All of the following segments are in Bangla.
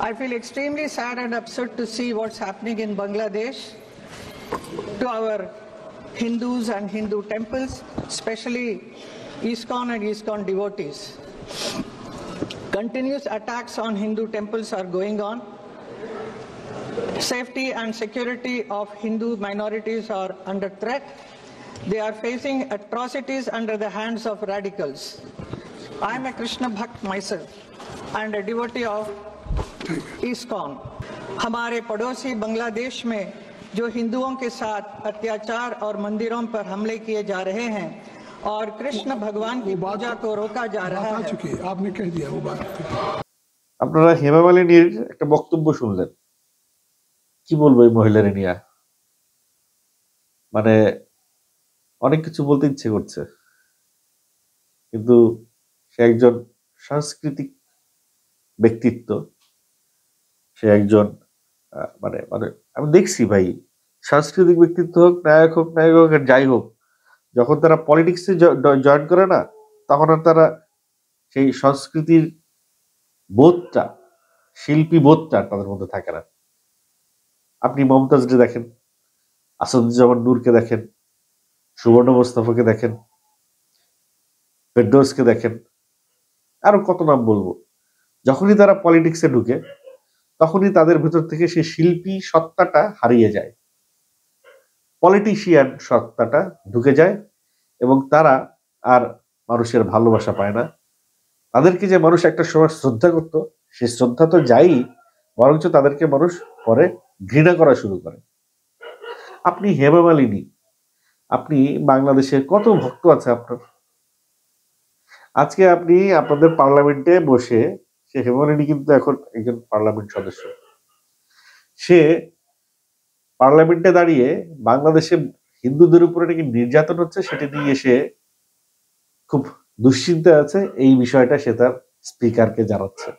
I feel extremely sad and upset to see what's happening in Bangladesh to our Hindus and Hindu temples, especially ISKCON and ISKCON devotees. Continuous attacks on Hindu temples are going on. Safety and security of Hindu minorities are under threat. They are facing atrocities under the hands of radicals. I am a Krishna Bhakt myself and a devotee of ISKCON. हमारे पड़ोसी बांग्लादेश में जो हिंदुओं के साथ अत्याचार और मंदिरों पर हमले किए जा रहे हैं और कृष्ण भगवान की पूजा को रोका जा रहा है। आपने कह दिया वो बात। আপনারা হেমা মালিনীর একটা বক্তব্য শুনলেন, কি বলবো এই মহিলার নিয়ে, মানে অনেক কিছু বলতে ইচ্ছে করছে, কিন্তু সে একজন সাংস্কৃতিক ব্যক্তিত্ব, সে একজন মানে মানে আমি দেখছি ভাই, সাংস্কৃতিক ব্যক্তিত্ব হোক, নায়ক হোক আর যাই হোক, যখন তারা পলিটিক্সে জয়েন করে না, তখন আর তারা সেই সংস্কৃতির বোধটা, শিল্পী বোধটা তাদের মধ্যে থাকে না। আপনি মমতাজকে দেখেন, আসাদুজ্জামান নূরকে দেখেন, সুবর্ণ মোস্তফাকে দেখেন, ফেরদৌসকে দেখেন, আরো কত নাম বলবো। যখনই তারা পলিটিক্সে ঢুকে, তখনই তাদের ভেতর থেকে সেই শিল্পী সত্তাটা হারিয়ে যায়, পলিটিশিয়ান সত্তাটা ঢুকে যায়, এবং তারা আর মানুষের ভালোবাসা পায় না। তাদেরকে যে মানুষ একটা সময় শ্রদ্ধা করত, সেই শ্রদ্ধা তো যাই, বরঞ্চ তাদেরকে মানুষ পরে ঘৃণা করা শুরু করে। আপনি হেমা মালিনী, আপনি বাংলাদেশের কত ভক্ত আছে আপনার। আজকে আপনি আপনাদের পার্লামেন্টে বসে, সে হেমা মালিনী কিন্তু এখন একজন পার্লামেন্ট সদস্য, সে পার্লামেন্টে দাঁড়িয়ে বাংলাদেশে হিন্দুদের উপরে নাকি নির্যাতন হচ্ছে সেটা নিয়ে সে খুব দুশ্চিন্তা আছে, এই বিষয়টা সে তার স্পিকারকে জানাচ্ছে।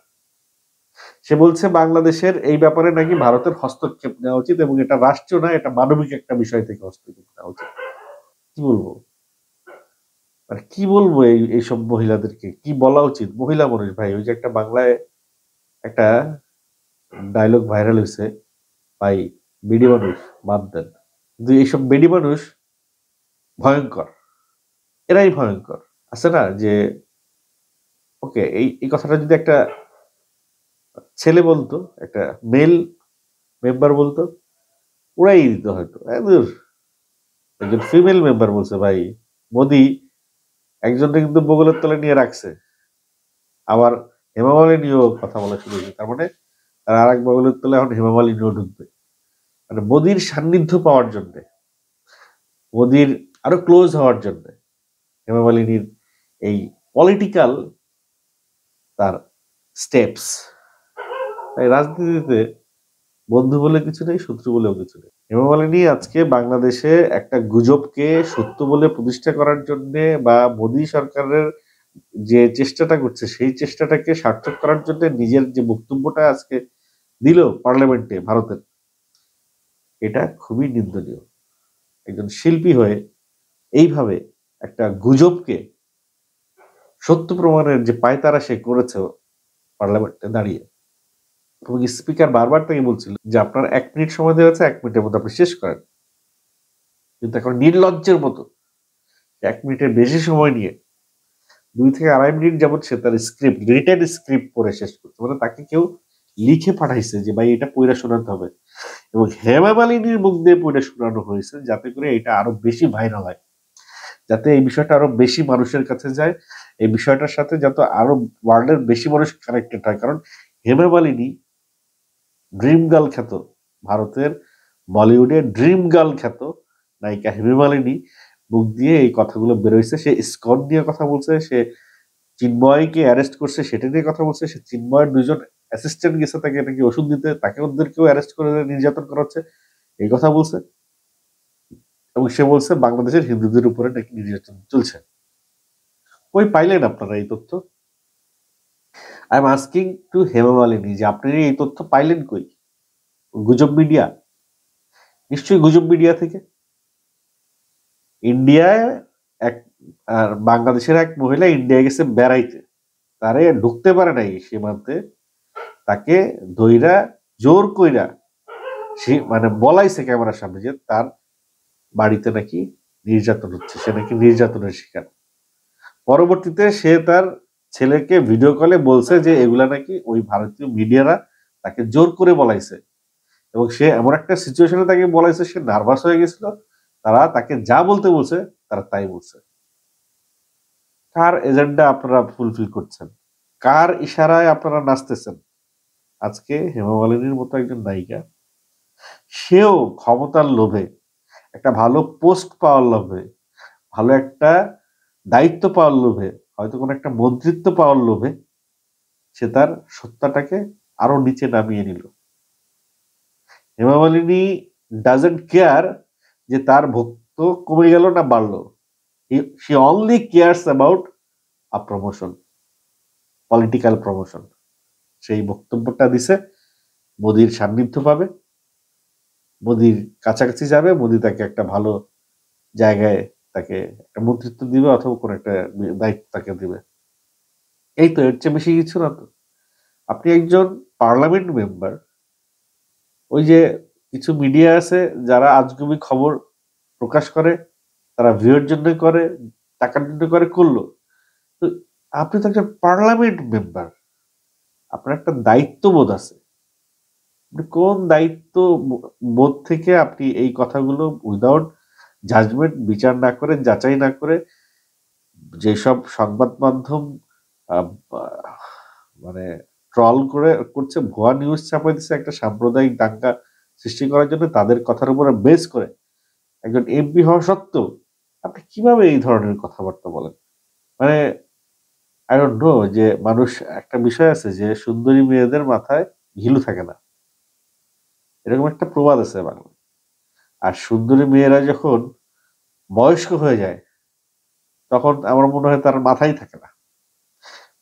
সে বলছে বাংলাদেশের এই ব্যাপারে নাকি ভারতের হস্তক্ষেপ নেওয়া উচিত, এবং এটা রাষ্ট্রীয় না, এটা মানবিক একটা বিষয় থেকে হস্তক্ষেপ নেওয়া উচিত। কি বলবো, মানে কি বলবো এইসব মহিলাদেরকে কি বলা উচিত? মহিলা মানুষ ভাই, ওই যে একটা বাংলায় একটা ডায়লগ ভাইরাল হয়েছে, ভাই বেডি মানুষ বাদ দেন, কিন্তু এইসব বেডি মানুষ ভয়ঙ্কর, এরাই ভয়ঙ্কর। আছে না যে ওকে, এই কথাটা যদি একটা ছেলে বলতো, একটা মেল মেম্বার বলতো, উড়াই দিত হয়তো। একজন ফিমেল মেম্বার বলছে, ভাই মোদি একজনকে কিন্তু বগলের তলে নিয়ে রাখছে, আবার হেমা মালিনীও কথা বলা শুরু হয়েছে, তার মানে তার আর এক বগলের তলে এখন হেমা মালিনীও ঢুকবে, মানে মোদির সান্নিধ্য পাওয়ার জন্য, মোদির আরো ক্লোজ হওয়ার জন্য হেমা মালিনীর এই পলিটিক্যাল তার স্টেপস। তাই রাজনীতিতে বন্ধু বলে কিছু নেই, শত্রু বলেও কিছু নেই। হেমা মালিনী আজকে বাংলাদেশে একটা গুজবকে সত্য বলে প্রতিষ্ঠা করার জন্য, বা মোদী সরকারের যে চেষ্টাটা করছে সেই চেষ্টাটাকে সার্থক করার জন্য নিজের যে বক্তব্যটা আজকে দিল পার্লামেন্টে ভারতের, এটা খুবই নিন্দনীয়। একজন শিল্পী হয়ে এইভাবে একটা গুজবকে সত্য প্রমাণের যে পায়তারা সে করেছে পার্লামেন্টে দাঁড়িয়ে, এবং স্পিকার বারবার তাকে বলছিল যে আপনার 1 মিনিট সময় দেওয়া আছে, 1 মিনিটের মধ্যে আপনি শেষ করেন, কিন্তু এখন নির্লজ্জের মতো 1 মিনিটের বেশি সময় নিয়ে 2 থেকে 2.5 মিনিট যাবত সে তার স্ক্রিপ্ট, রিটেন স্ক্রিপ্ট পড়ে শেষ করছে। মানে তাকে কেউ লিখে পাঠাইছে যে ভাই এটা পড়ে শোনাতে হবে, এবং হেমা মালিনীর মুখ দিয়ে পড়ে শোনানো হয়েছে, যাতে করে এটা আরো বেশি ভাইরাল হয়, যাতে এই বিষয়টা আরো বেশি মানুষের কাছে যায়, এই বিষয়টার সাথে যাতে আরো ওয়ার্ল্ডের বেশি মানুষ কানেক্টেড হয়। কারণ হেমা মালিনী ড্রিম গার্ল খ্যাত, ভারতের বলিউডের ড্রিম গার্ল খ্যাত নায়িকা হেমা মালিনী মুখ দিয়ে এই কথাগুলো বেরোইছে। সে ইসকন নিয়ে কথা বলছে, সে চিন্ময়কে অ্যারেস্ট করছে সেটা নিয়ে কথা বলছে, সে চিন্ময়ের 2জন অ্যাসিস্ট্যান্ট গেছে তাকে নাকি ওষুধ দিতে, তাকে ওদেরকেও অ্যারেস্ট করে নির্যাতন করা হচ্ছে, এই কথা বলছে। এবং সে বলছে বাংলাদেশের হিন্দুদের উপরে নাকি নির্যাতন চলছে। কই পাইলেন আপনারা এই তথ্য? I am asking to Hema Malini যে আপনি এই তথ্য পাইলেন কই? গুজব মিডিয়া? নিশ্চয়ই গুজব মিডিয়া থেকে। ইন্ডিয়ায় এক আর বাংলাদেশের এক মহিলা ইন্ডিয়া গেছে বেড়াইতে, তারে ঢুকতে পারে নাই সীমান্তে, তাকে দইরা জোর কইরা সে মানে বলাইছে ক্যামেরার সামনে যে তার বাড়িতে নাকি নির্যাতন হচ্ছে, সে নাকি নির্যাতনের শিকার। পরবর্তীতে সে তার ছেলেকে ভিডিও কলে বলছে যে এগুলা নাকি ওই ভারতীয় মিডিয়ারা তাকে জোর করে বলাইছে, এবং সে এমন একটা সিচুয়েশনে তাকে বলাইছে, সে নার্ভাস হয়ে গেছিল। তারা তাকে যা বলতে বলছে তারা তাই বলছে। কার এজেন্ডা আপনারা ফুলফিল করছেন? কার ইশারায় আপনারা নাচতেছেন? আজকে হেমা মালিনীর মতো একজন নায়িকা, সেও ক্ষমতার লোভে, একটা ভালো পোস্ট পাওয়ার লোভে, ভালো একটা দায়িত্ব পাওয়ার লোভে, হয়তো কোনো একটা মন্ত্রিত্ব পাওয়ার লোভে সে তার সত্তাটাকে আরো নিচে নামিয়ে নিল। হেমা মালিনী ডাজেন্ট কেয়ার যে তার ভক্ত কমে গেল না বাড়লো। She only cares about a promotion, political promotion. সেই বক্তব্যটা দিছে, মোদির সান্নিধ্য পাবে, মোদির কাছাকাছি যাবে, মোদি তাকে একটা ভালো জায়গায় তাকে একটা মন্ত্রিত্ব দিবে অথবা কোনো একটা দায়িত্ব তাকে দিবে। এই তো, এর চেয়ে বেশি কিছু না তো। আপনি একজন পার্লামেন্ট মেম্বার, ওই যে কিছু মিডিয়া আছে যারা আজগুবি খবর প্রকাশ করে, তারা ভিউর জন্য করে, টাকার জন্য করে, করলো। তো আপনি তো একজন পার্লামেন্ট মেম্বার, আপনার একটা দায়িত্ববোধ আছে। আপনি কোন দায়িত্ব বোধ থেকে আপনি এই কথাগুলো উইদাউট জাজমেন্ট, বিচার না করে, যাচাই না করে, যেসব সংবাদ মাধ্যম মানে ট্রল করছে, ভুয়া নিউজ ছাপাই দিচ্ছে একটা সাম্প্রদায়িক দাঙ্গা সৃষ্টি করার জন্য, তাদের কথার উপরে বেস করে একজন এমপি হওয়া সত্ত্বেও আপনি কিভাবে এই ধরনের কথাবার্তা বলেন? মানে আই ডোন্ট নো, যে মানুষ, একটা বিষয় আছে যে সুন্দরী মেয়েদের মাথায় ঘিলু থাকে না, এরকম একটা প্রবাদ আছে বাংলায়। আর সুন্দরী মেয়েরা যখন বয়স্ক হয়ে যায় তখন আমার মনে হয় তার মাথাই থাকে না।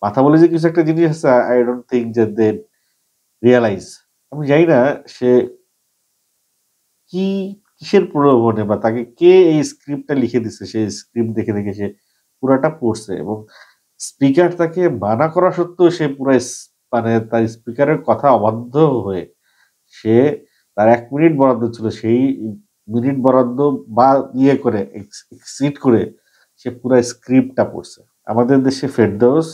মাথা বলে যে কিছু একটা জিনিস আছে, আই ডোন্ট থিঙ্ক যে দে রিয়ালাইজ। আমি জানি না সে কি, কিসের প্রলোভনে, বা তাকে কে এই স্ক্রিপ্টটা লিখে দিচ্ছে, সেই স্ক্রিপ্ট দেখে দেখে সে পুরাটা পড়ছে, এবং স্পিকার তাকে মানা করা সত্ত্বেও সে পুরো মানে তার স্পিকারের কথা অবাধ্য হয়ে সে, তার 1 মিনিট বরাদ্দ ছিল, সেই মিনিট বরাদ্দ বা ইয়ে করে এক্সিড করে সে পুরো স্ক্রিপ্টটা পড়ছে। আমাদের দেশে ফেরদৌস,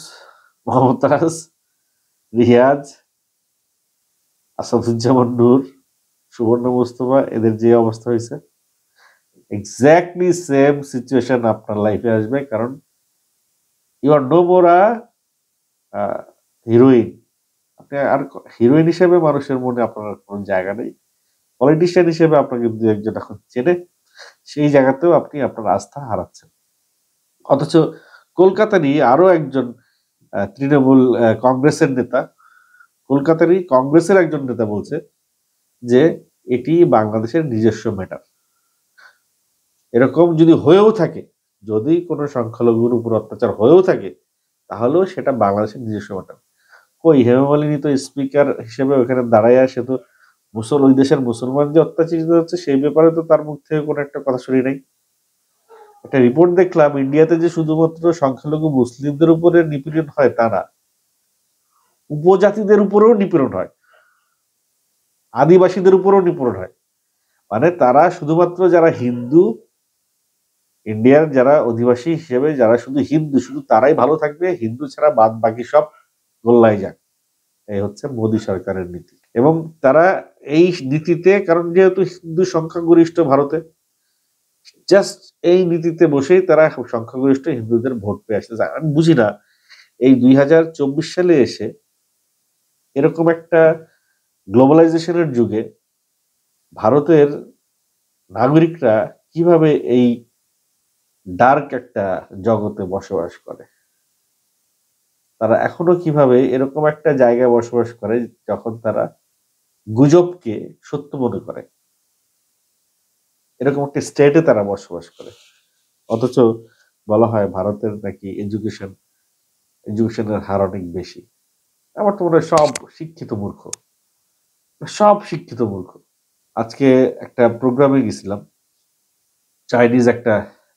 মমতাজ, রিয়াজ, আসাদুজ্জামান নূর, সুবর্ণ মুস্তফা, এদের যে অবস্থা হয়েছে, এক্স্যাক্টলি সেম সিচুয়েশন আপনার লাইফে আসবে। কারণ you are no more a heroine. আপনি আর হিরোইন হিসেবে মানুষের মনে আপনার কোনো জায়গা নেই। পলিটিশিয়ান হিসেবে আপনাকে দু একজন এখন চেনে, সেই জায়গাতেও আপনি আপনার আস্থা হারাচ্ছেন। অথচ কলকাতারই আরো একজন তৃণমূল কংগ্রেসের নেতা, কলকাতারই কংগ্রেসের একজন নেতা বলছে যে এটি বাংলাদেশের নিজস্ব ম্যাটার। এরকম যদি হয়েও থাকে, যদি কোনো সংখ্যালঘুর উপর অত্যাচার হয়েও থাকে, তাহলেও সেটা বাংলাদেশের নিজস্ব ম্যাটার। কই, হেমা মালিনী তো স্পিকার হিসেবে ওখানে দাঁড়ায়, সে তো ওই দেশের মুসলমান যে অত্যাচারিত হচ্ছে সেই ব্যাপারে তো তার মুখ থেকে কোনো একটা কথা শুনি নাই। একটা রিপোর্ট দেখলাম, ইন্ডিয়াতে যে শুধুমাত্র সংখ্যালঘু মুসলিমদের উপরে নিপীড়ন হয় তা না, উপজাতিদের উপরেও নিপীড়ন হয়, আদিবাসীদের উপরেও নিপীড়ন হয়। মানে তারা শুধুমাত্র যারা হিন্দু, ইন্ডিয়ার যারা অধিবাসী হিসেবে যারা শুধু হিন্দু, শুধু তারাই ভালো থাকবে, হিন্দু ছাড়া বাদ বাকি সব গোল্লায় যাক। এই হচ্ছে মোদী সরকারের নীতি। এবং তারা এই নীতিতে, কারণ যেহেতু হিন্দু সংখ্যাগরিষ্ঠ ভারতে, জাস্ট এই নীতিতে বসেই তারা সংখ্যাগরিষ্ঠ হিন্দুদের ভোট পেয়ে আসতে চায়। আমি বুঝি না এই 2024 সালে এসে এরকম একটা গ্লোবালাইজেশনের যুগে ভারতের নাগরিকরা কিভাবে এই ডার্ক একটা জগতে বসবাস করে। তারা এখনো কিভাবে এরকম একটা জায়গায় বসবাস করে যখন তারা গুজবকে সত্য মনে করে, এরকম একটা স্টেটে তারা বসবাস করে। অথচ বলা হয় ভারতের নাকি এডুকেশনের হার অনেক বেশি। আমার তো মনে হয় সব শিক্ষিত মূর্খ, সব শিক্ষিত মূর্খ। আজকে একটা প্রোগ্রামে গেছিলাম, চাইনিজ একটা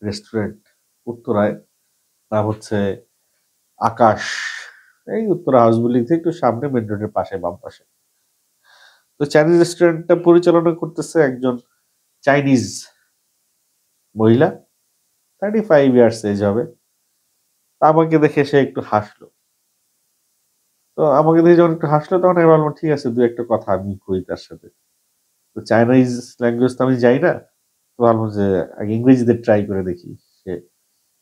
রেস্টুরেন্ট উত্তরায়, নাম হচ্ছে আকাশ এই উত্তরা হাউস বিল্ডিং থেকে একটু সামনে, মেন রোডের পাশে, বাম পাশে। তো চাইনিজ রেস্টুরেন্টটা পরিচালনা করতেছে একজন চাইনিজ মহিলা, 35 ইয়ার্স এজ হবে। আমাকে দেখে সে একটু হাসলো। তো আমাকে দেখে যখন একটু হাসলো, তখন আমি ভাবলাম ঠিক আছে, দু একটা কথা আমি কই তার সাথে। তো চাইনিজ ল্যাঙ্গুয়েজ তো আমি যাই না, তো ভাবলাম যে আগে ইংরেজিতে ট্রাই করে দেখি সে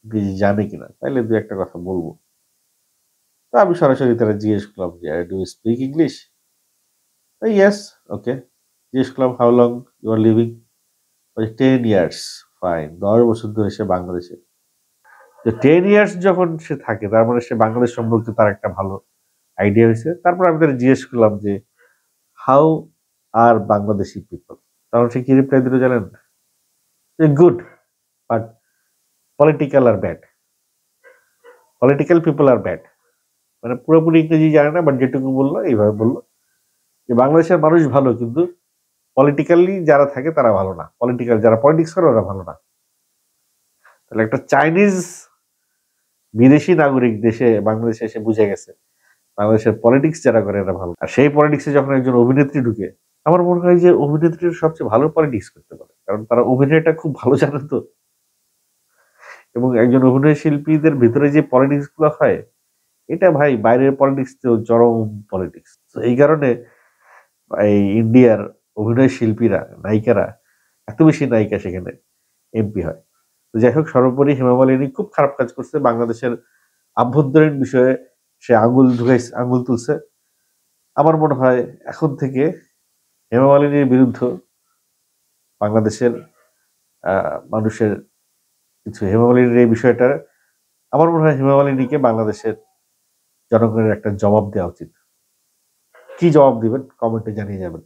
ইংরেজি জানে কিনা, তাইলে দু একটা কথা বলবো। তো আমি সরাসরি তারা জিজ্ঞেস করলাম যে do you speak English? Yes, okay. জিজ্ঞেস করলাম how long you are living? 10 years. Fine, 10 বছর ধরে সে বাংলাদেশে। তো 10 ইয়ার্স যখন সে থাকে, তার মানে সে বাংলাদেশ সম্পর্কে তার একটা ভালো আইডিয়া হয়েছে। তারপর আমি তারা জিজ্ঞেস করলাম যে হাউ আর বাংলাদেশি পিপল? তখন সে কি রিপ্লাই দিল জানেন? Good, but political are bad. Political people are bad. মানে পুরোপুরি ইংরেজি জানে না, বাট যেটুকু বললো এইভাবে বললো যে বাংলাদেশের মানুষ ভালো, কিন্তু পলিটিক্যালি যারা থাকে তারা ভালো না, পলিটিক্যাল যারা পলিটিক্স করে ওরা ভালো না। তাহলে একটা চাইনিজ বিদেশি নাগরিক দেশে বাংলাদেশে এসে বুঝে গেছে বাংলাদেশের পলিটিক্স যারা করে এরা ভালো। আর সেই পলিটিক্সে যখন একজন অভিনেত্রী ঢুকে, আমার মনে হয় যে অভিনেত্রীর সবচেয়ে ভালো পলিটিক্স করতে পারে, কারণ তারা অভিনয়টা খুব ভালো জানে তো। এবং একজন অভিনয় শিল্পীদের ভিতরে যে পলিটিক্স গুলো হয়, এটা ভাই বাইরের পলিটিক্স তো চরম পলিটিক্স। তো এই কারণে এই ইন্ডিয়ার অভিনয় শিল্পীরা, নায়িকারা, এত বেশি নায়িকা সেখানে এমপি হয়। তো যাই হোক, সর্বোপরি হেমা মালিনী খুব খারাপ কাজ করছে বাংলাদেশের আভ্যন্তরীণ বিষয়ে। সে আঙ্গুল তুলছে। আমার মনে হয় এখন থেকে হেমা মালিনীর বিরুদ্ধে বাংলাদেশের মানুষের কিছু, হেমা মালিনীর এই বিষয়টা, আমার মনে হয় হেমা মালিনীকে বাংলাদেশের জনগণের একটা জবাব দেওয়া উচিত। কি জবাব দিবেন কমেন্টে জানিয়ে যাবেন।